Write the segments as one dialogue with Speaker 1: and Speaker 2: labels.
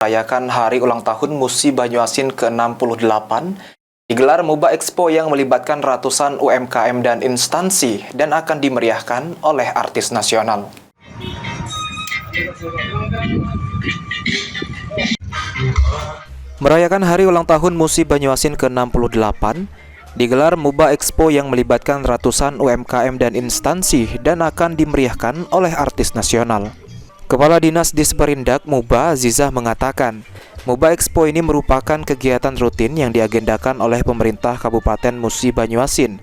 Speaker 1: Merayakan hari ulang tahun Musi Banyuasin ke-68, digelar MUBA Expo yang melibatkan ratusan UMKM dan instansi dan akan dimeriahkan oleh artis nasional. Merayakan hari ulang tahun Musi Banyuasin ke-68, digelar MUBA Expo yang melibatkan ratusan UMKM dan instansi dan akan dimeriahkan oleh artis nasional. Kepala Dinas Disperindak MUBA Azizah mengatakan, MUBA Expo ini merupakan kegiatan rutin yang diagendakan oleh pemerintah Kabupaten Musi Banyuasin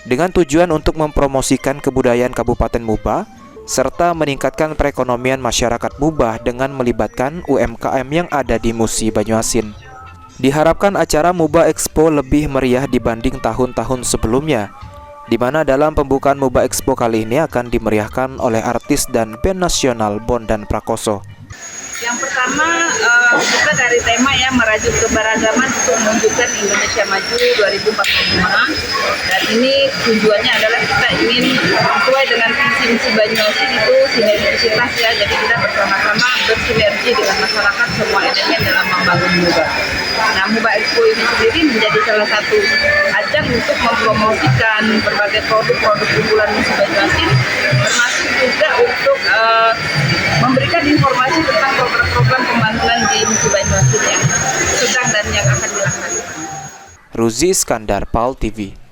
Speaker 1: dengan tujuan untuk mempromosikan kebudayaan Kabupaten Muba serta meningkatkan perekonomian masyarakat Muba dengan melibatkan UMKM yang ada di Musi Banyuasin. Diharapkan acara MUBA Expo lebih meriah dibanding tahun-tahun sebelumnya, di mana dalam pembukaan MUBA Expo kali ini akan dimeriahkan oleh artis dan band nasional Bondan Prakoso.
Speaker 2: Yang pertama, kita dari tema ya merajut keberagaman untuk menunjukkan Indonesia Maju 2045. Dan ini tujuannya adalah kita ingin sesuai dengan visi misi Banyuasin itu sinergisitas ya. Jadi kita bersama-sama bersinergi dengan masyarakat semua elemen dalam membangun MUBA. Nah, MUBA Expo ini sendiri menjadi salah satu ajang untuk mempromosikan berbagai produk-produk unggulan Musi Banyuasin, termasuk juga untuk memberikan informasi tentang program-program pembangunan di Musi Banyuasin yang sedang dan yang akan dilaksanakan.
Speaker 1: Ruzi Iskandar, PAL TV.